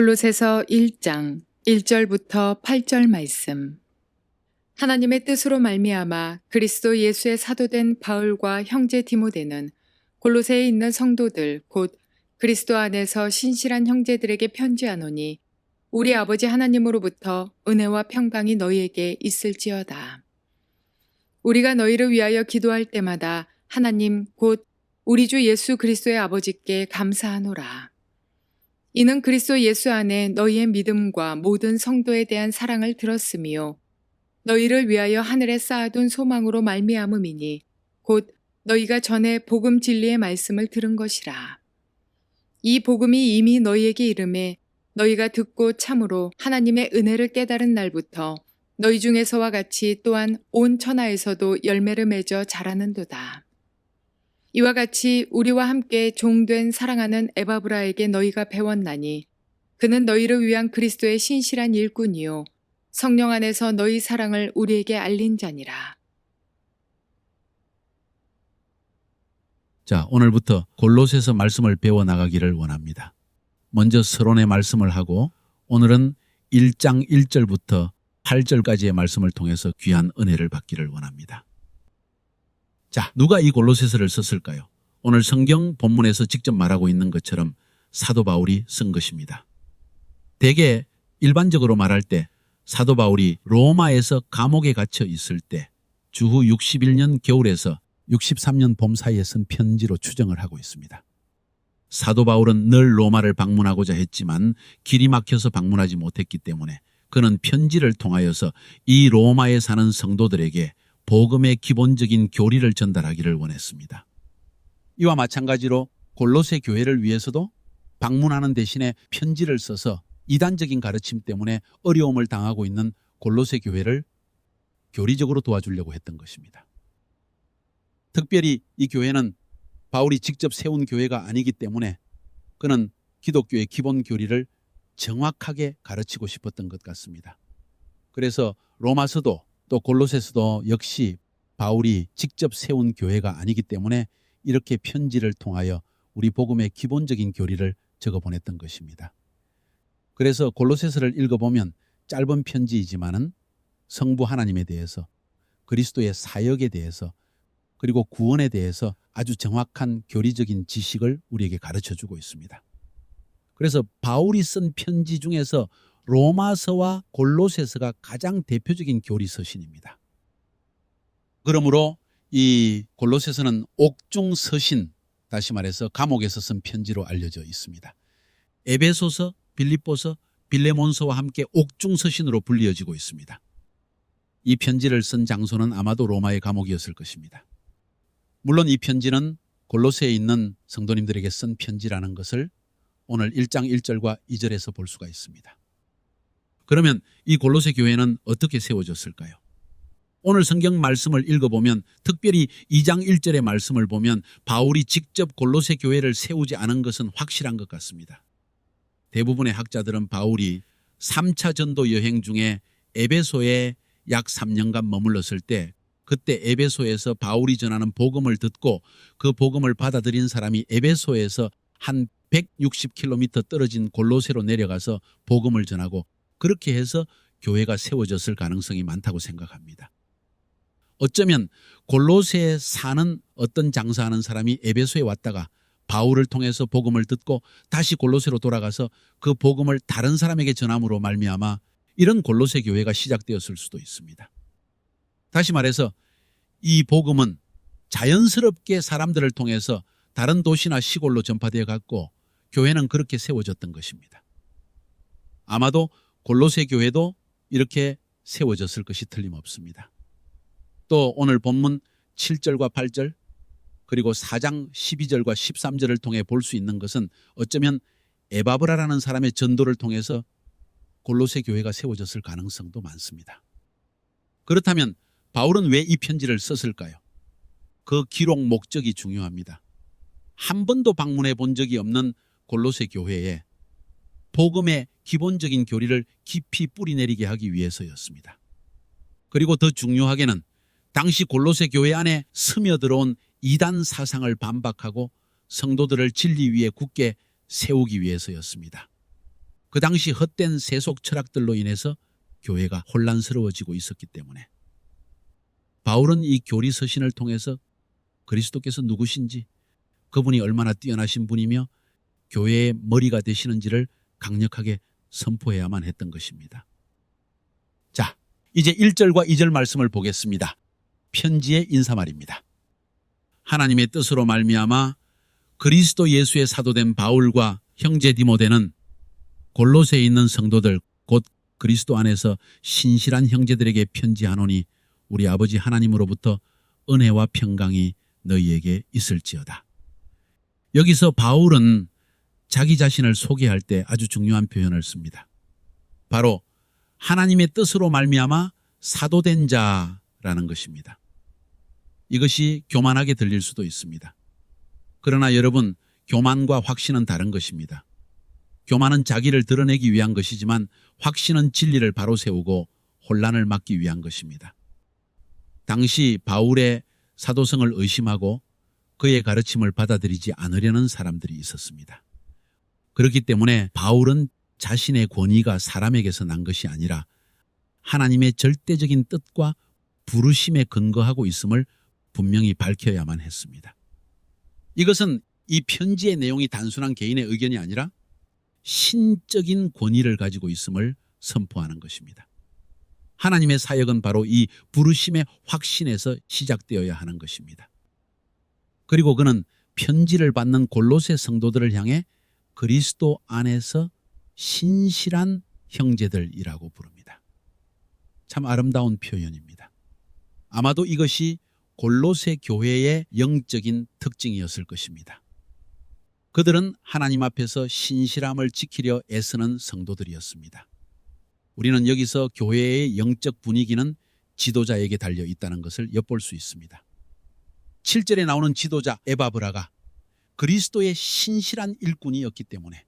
골로새서 1장 1절부터 8절 말씀. 하나님의 뜻으로 말미암아 그리스도 예수의 사도된 바울과 형제 디모데는 골로새에 있는 성도들 곧 그리스도 안에서 신실한 형제들에게 편지하노니 우리 아버지 하나님으로부터 은혜와 평강이 너희에게 있을지어다. 우리가 너희를 위하여 기도할 때마다 하나님 곧 우리 주 예수 그리스도의 아버지께 감사하노라. 이는 그리스도 예수 안에 너희의 믿음과 모든 성도에 대한 사랑을 들었으며 너희를 위하여 하늘에 쌓아둔 소망으로 말미암음이니 곧 너희가 전에 복음 진리의 말씀을 들은 것이라. 이 복음이 이미 너희에게 이름에 너희가 듣고 참으로 하나님의 은혜를 깨달은 날부터 너희 중에서와 같이 또한 온 천하에서도 열매를 맺어 자라는도다. 이와 같이 우리와 함께 종된 사랑하는 에바브라에게 너희가 배웠나니 그는 너희를 위한 그리스도의 신실한 일꾼이요 성령 안에서 너희 사랑을 우리에게 알린 자니라. 자, 오늘부터 골로새서 말씀을 배워나가기를 원합니다. 먼저 서론의 말씀을 하고 오늘은 1장 1절부터 8절까지의 말씀을 통해서 귀한 은혜를 받기를 원합니다. 자, 누가 이 골로새서를 썼을까요? 오늘 성경 본문에서 직접 말하고 있는 것처럼 사도 바울이 쓴 것입니다. 대개 일반적으로 말할 때 사도 바울이 로마에서 감옥에 갇혀 있을 때 주후 61년 겨울에서 63년 봄 사이에 쓴 편지로 추정을 하고 있습니다. 사도 바울은 늘 로마를 방문하고자 했지만 길이 막혀서 방문하지 못했기 때문에 그는 편지를 통하여서 이 로마에 사는 성도들에게 복음의 기본적인 교리를 전달하기를 원했습니다. 이와 마찬가지로 골로새 교회를 위해서도 방문하는 대신에 편지를 써서 이단적인 가르침 때문에 어려움을 당하고 있는 골로새 교회를 교리적으로 도와주려고 했던 것입니다. 특별히 이 교회는 바울이 직접 세운 교회가 아니기 때문에 그는 기독교의 기본 교리를 정확하게 가르치고 싶었던 것 같습니다. 그래서 로마서도 또 골로새서도 역시 바울이 직접 세운 교회가 아니기 때문에 이렇게 편지를 통하여 우리 복음의 기본적인 교리를 적어 보냈던 것입니다. 그래서 골로새서를 읽어보면 짧은 편지이지만은 성부 하나님에 대해서 그리스도의 사역에 대해서 그리고 구원에 대해서 아주 정확한 교리적인 지식을 우리에게 가르쳐주고 있습니다. 그래서 바울이 쓴 편지 중에서 로마서와 골로새서가 가장 대표적인 교리 서신입니다. 그러므로 이 골로새서는 옥중 서신, 다시 말해서 감옥에서 쓴 편지로 알려져 있습니다. 에베소서, 빌립보서, 빌레몬서와 함께 옥중 서신으로 불리어지고 있습니다. 이 편지를 쓴 장소는 아마도 로마의 감옥이었을 것입니다. 물론 이 편지는 골로새에 있는 성도님들에게 쓴 편지라는 것을 오늘 1장 1절과 2절에서 볼 수가 있습니다. 그러면 이 골로새 교회는 어떻게 세워졌을까요? 오늘 성경 말씀을 읽어보면 특별히 2장 1절의 말씀을 보면 바울이 직접 골로새 교회를 세우지 않은 것은 확실한 것 같습니다. 대부분의 학자들은 바울이 3차 전도 여행 중에 에베소에 약 3년간 머물렀을 때 그때 에베소에서 바울이 전하는 복음을 듣고 그 복음을 받아들인 사람이 에베소에서 한 160km 떨어진 골로새로 내려가서 복음을 전하고 그렇게 해서 교회가 세워졌을 가능성이 많다고 생각합니다. 어쩌면 골로새에 사는 어떤 장사하는 사람이 에베소에 왔다가 바울을 통해서 복음을 듣고 다시 골로새로 돌아가서 그 복음을 다른 사람에게 전함으로 말미암아 이런 골로새 교회가 시작되었을 수도 있습니다. 다시 말해서 이 복음은 자연스럽게 사람들을 통해서 다른 도시나 시골로 전파되어 갔고 교회는 그렇게 세워졌던 것입니다. 아마도 골로새 교회도 이렇게 세워졌을 것이 틀림없습니다. 또 오늘 본문 7절과 8절 그리고 4장 12절과 13절을 통해 볼 수 있는 것은 어쩌면 에바브라라는 사람의 전도를 통해서 골로새 교회가 세워졌을 가능성도 많습니다. 그렇다면 바울은 왜 이 편지를 썼을까요? 그 기록 목적이 중요합니다. 한 번도 방문해 본 적이 없는 골로새 교회에 복음의 기본적인 교리를 깊이 뿌리내리게 하기 위해서였습니다. 그리고 더 중요하게는 당시 골로새 교회 안에 스며들어온 이단 사상을 반박하고 성도들을 진리 위에 굳게 세우기 위해서였습니다. 그 당시 헛된 세속 철학들로 인해서 교회가 혼란스러워지고 있었기 때문에 바울은 이 교리 서신을 통해서 그리스도께서 누구신지, 그분이 얼마나 뛰어나신 분이며 교회의 머리가 되시는지를 강력하게 선포해야만 했던 것입니다. 자, 이제 1절과 2절 말씀을 보겠습니다. 편지의 인사말입니다. 하나님의 뜻으로 말미암아 그리스도 예수의 사도된 바울과 형제 디모데는 골로새에 있는 성도들 곧 그리스도 안에서 신실한 형제들에게 편지하노니 우리 아버지 하나님으로부터 은혜와 평강이 너희에게 있을지어다. 여기서 바울은 자기 자신을 소개할 때 아주 중요한 표현을 씁니다. 바로 하나님의 뜻으로 말미암아 사도된 자라는 것입니다. 이것이 교만하게 들릴 수도 있습니다. 그러나 여러분, 교만과 확신은 다른 것입니다. 교만은 자기를 드러내기 위한 것이지만 확신은 진리를 바로 세우고 혼란을 막기 위한 것입니다. 당시 바울의 사도성을 의심하고 그의 가르침을 받아들이지 않으려는 사람들이 있었습니다. 그렇기 때문에 바울은 자신의 권위가 사람에게서 난 것이 아니라 하나님의 절대적인 뜻과 부르심에 근거하고 있음을 분명히 밝혀야만 했습니다. 이것은 이 편지의 내용이 단순한 개인의 의견이 아니라 신적인 권위를 가지고 있음을 선포하는 것입니다. 하나님의 사역은 바로 이 부르심의 확신에서 시작되어야 하는 것입니다. 그리고 그는 편지를 받는 골로새 성도들을 향해 그리스도 안에서 신실한 형제들이라고 부릅니다. 참 아름다운 표현입니다. 아마도 이것이 골로새 교회의 영적인 특징이었을 것입니다. 그들은 하나님 앞에서 신실함을 지키려 애쓰는 성도들이었습니다. 우리는 여기서 교회의 영적 분위기는 지도자에게 달려 있다는 것을 엿볼 수 있습니다. 7절에 나오는 지도자 에바브라가 그리스도의 신실한 일꾼이었기 때문에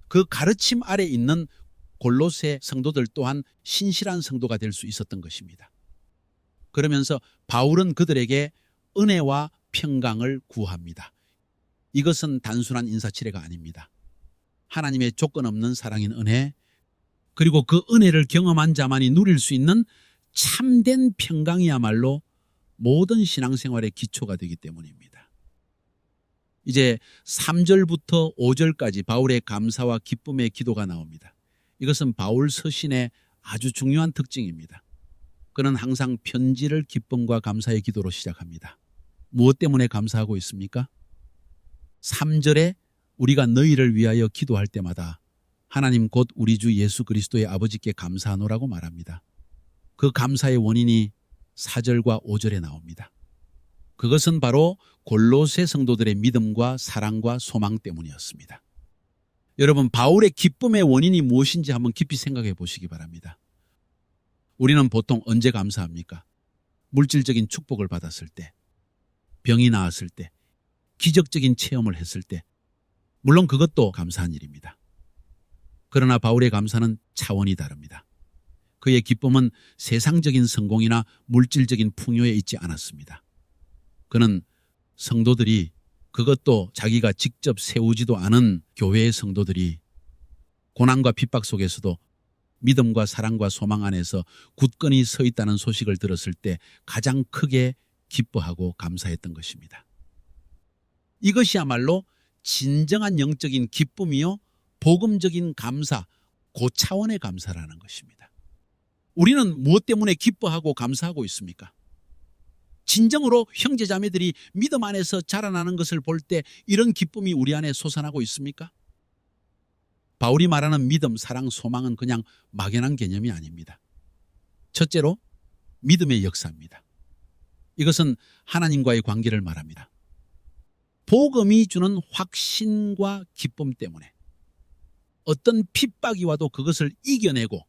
그 가르침 아래 있는 골로새 성도들 또한 신실한 성도가 될 수 있었던 것입니다. 그러면서 바울은 그들에게 은혜와 평강을 구합니다. 이것은 단순한 인사치레가 아닙니다. 하나님의 조건 없는 사랑인 은혜, 그리고 그 은혜를 경험한 자만이 누릴 수 있는 참된 평강이야말로 모든 신앙생활의 기초가 되기 때문입니다. 이제 3절부터 5절까지 바울의 감사와 기쁨의 기도가 나옵니다. 이것은 바울 서신의 아주 중요한 특징입니다. 그는 항상 편지를 기쁨과 감사의 기도로 시작합니다. 무엇 때문에 감사하고 있습니까? 3절에 우리가 너희를 위하여 기도할 때마다 하나님 곧 우리 주 예수 그리스도의 아버지께 감사하노라고 말합니다. 그 감사의 원인이 4절과 5절에 나옵니다. 그것은 바로 골로새 성도들의 믿음과 사랑과 소망 때문이었습니다. 여러분, 바울의 기쁨의 원인이 무엇인지 한번 깊이 생각해 보시기 바랍니다. 우리는 보통 언제 감사합니까? 물질적인 축복을 받았을 때, 병이 나았을 때, 기적적인 체험을 했을 때, 물론 그것도 감사한 일입니다. 그러나 바울의 감사는 차원이 다릅니다. 그의 기쁨은 세상적인 성공이나 물질적인 풍요에 있지 않았습니다. 그는 성도들이, 그것도 자기가 직접 세우지도 않은 교회의 성도들이 고난과 핍박 속에서도 믿음과 사랑과 소망 안에서 굳건히 서 있다는 소식을 들었을 때 가장 크게 기뻐하고 감사했던 것입니다. 이것이야말로 진정한 영적인 기쁨이요 복음적인 감사, 고차원의 감사라는 것입니다. 우리는 무엇 때문에 기뻐하고 감사하고 있습니까? 진정으로 형제자매들이 믿음 안에서 자라나는 것을 볼 때 이런 기쁨이 우리 안에 솟아나고 있습니까? 바울이 말하는 믿음, 사랑, 소망은 그냥 막연한 개념이 아닙니다. 첫째로 믿음의 역사입니다. 이것은 하나님과의 관계를 말합니다. 복음이 주는 확신과 기쁨 때문에 어떤 핍박이 와도 그것을 이겨내고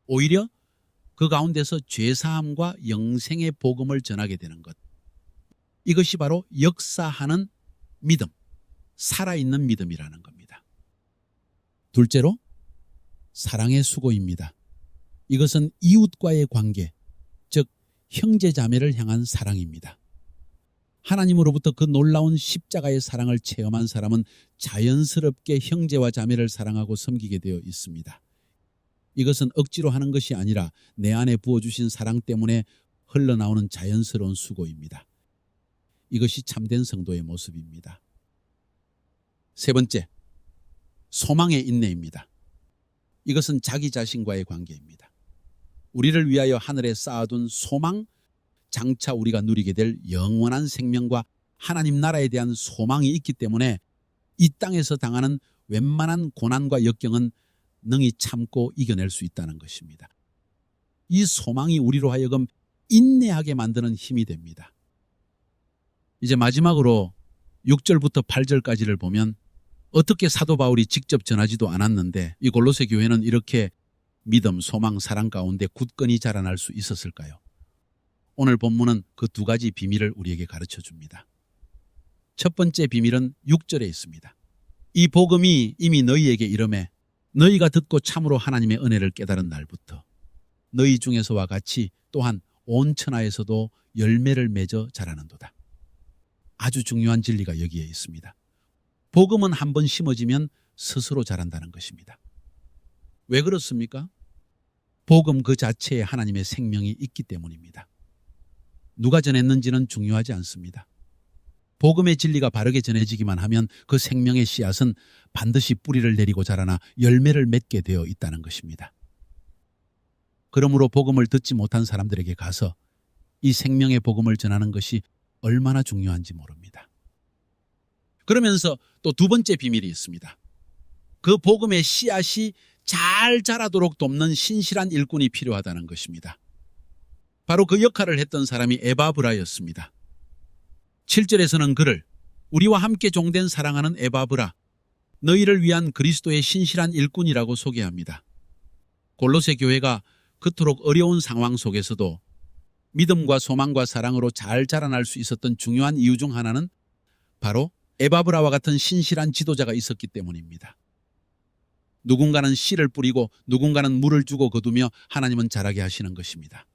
오히려 그 가운데서 죄사함과 영생의 복음을 전하게 되는 것. 이것이 바로 역사하는 믿음, 살아있는 믿음이라는 겁니다. 둘째로 사랑의 수고입니다. 이것은 이웃과의 관계, 즉 형제자매를 향한 사랑입니다. 하나님으로부터 그 놀라운 십자가의 사랑을 체험한 사람은 자연스럽게 형제와 자매를 사랑하고 섬기게 되어 있습니다. 이것은 억지로 하는 것이 아니라 내 안에 부어주신 사랑 때문에 흘러나오는 자연스러운 수고입니다. 이것이 참된 성도의 모습입니다. 세 번째, 소망의 인내입니다. 이것은 자기 자신과의 관계입니다. 우리를 위하여 하늘에 쌓아둔 소망, 장차 우리가 누리게 될 영원한 생명과 하나님 나라에 대한 소망이 있기 때문에 이 땅에서 당하는 웬만한 고난과 역경은 능히 참고 이겨낼 수 있다는 것입니다. 이 소망이 우리로 하여금 인내하게 만드는 힘이 됩니다. 이제 마지막으로 6절부터 8절까지를 보면 어떻게 사도 바울이 직접 전하지도 않았는데 이 골로새 교회는 이렇게 믿음, 소망, 사랑 가운데 굳건히 자라날 수 있었을까요? 오늘 본문은 그 두 가지 비밀을 우리에게 가르쳐 줍니다. 첫 번째 비밀은 6절에 있습니다. 이 복음이 이미 너희에게 이르매 너희가 듣고 참으로 하나님의 은혜를 깨달은 날부터 너희 중에서와 같이 또한 온 천하에서도 열매를 맺어 자라는도다. 아주 중요한 진리가 여기에 있습니다. 복음은 한번 심어지면 스스로 자란다는 것입니다. 왜 그렇습니까? 복음 그 자체에 하나님의 생명이 있기 때문입니다. 누가 전했는지는 중요하지 않습니다. 복음의 진리가 바르게 전해지기만 하면 그 생명의 씨앗은 반드시 뿌리를 내리고 자라나 열매를 맺게 되어 있다는 것입니다. 그러므로 복음을 듣지 못한 사람들에게 가서 이 생명의 복음을 전하는 것이 얼마나 중요한지 모릅니다. 그러면서 또 두 번째 비밀이 있습니다. 그 복음의 씨앗이 잘 자라도록 돕는 신실한 일꾼이 필요하다는 것입니다. 바로 그 역할을 했던 사람이 에바브라였습니다. 7절에서는 그를 우리와 함께 종된 사랑하는 에바브라, 너희를 위한 그리스도의 신실한 일꾼이라고 소개합니다. 골로새 교회가 그토록 어려운 상황 속에서도 믿음과 소망과 사랑으로 잘 자라날 수 있었던 중요한 이유 중 하나는 바로 에바브라와 같은 신실한 지도자가 있었기 때문입니다. 누군가는 씨를 뿌리고 누군가는 물을 주고 거두며 하나님은 자라게 하시는 것입니다.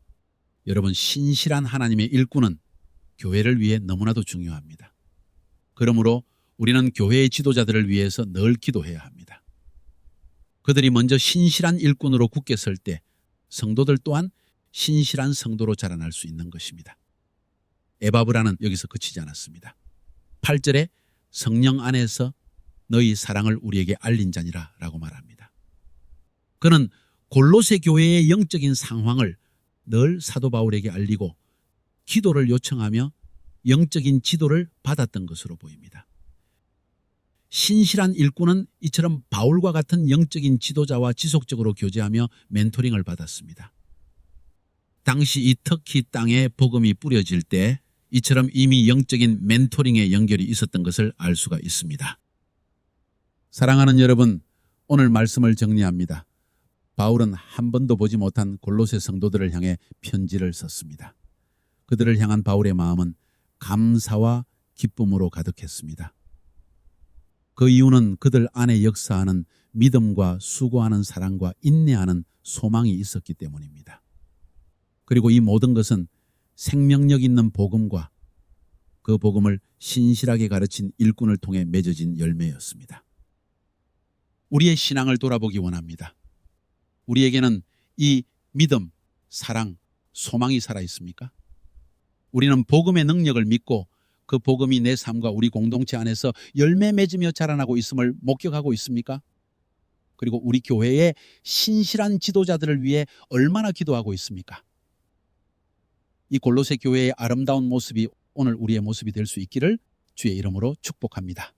여러분, 신실한 하나님의 일꾼은 교회를 위해 너무나도 중요합니다. 그러므로 우리는 교회의 지도자들을 위해서 늘 기도해야 합니다. 그들이 먼저 신실한 일꾼으로 굳게 설 때 성도들 또한 신실한 성도로 자라날 수 있는 것입니다. 에바브라는 여기서 그치지 않았습니다. 8절에 성령 안에서 너희 사랑을 우리에게 알린 자니라 라고 말합니다. 그는 골로새 교회의 영적인 상황을 늘 사도 바울에게 알리고 기도를 요청하며 영적인 지도를 받았던 것으로 보입니다. 신실한 일꾼은 이처럼 바울과 같은 영적인 지도자와 지속적으로 교제하며 멘토링을 받았습니다. 당시 이 터키 땅에 복음이 뿌려질 때 이처럼 이미 영적인 멘토링의 연결이 있었던 것을 알 수가 있습니다. 사랑하는 여러분, 오늘 말씀을 정리합니다. 바울은 한 번도 보지 못한 골로새 성도들을 향해 편지를 썼습니다. 그들을 향한 바울의 마음은 감사와 기쁨으로 가득했습니다. 그 이유는 그들 안에 역사하는 믿음과 수고하는 사랑과 인내하는 소망이 있었기 때문입니다. 그리고 이 모든 것은 생명력 있는 복음과 그 복음을 신실하게 가르친 일꾼을 통해 맺어진 열매였습니다. 우리의 신앙을 돌아보기 원합니다. 우리에게는 이 믿음, 사랑, 소망이 살아있습니까? 우리는 복음의 능력을 믿고 그 복음이 내 삶과 우리 공동체 안에서 열매 맺으며 자라나고 있음을 목격하고 있습니까? 그리고 우리 교회의 신실한 지도자들을 위해 얼마나 기도하고 있습니까? 이 골로새 교회의 아름다운 모습이 오늘 우리의 모습이 될 수 있기를 주의 이름으로 축복합니다.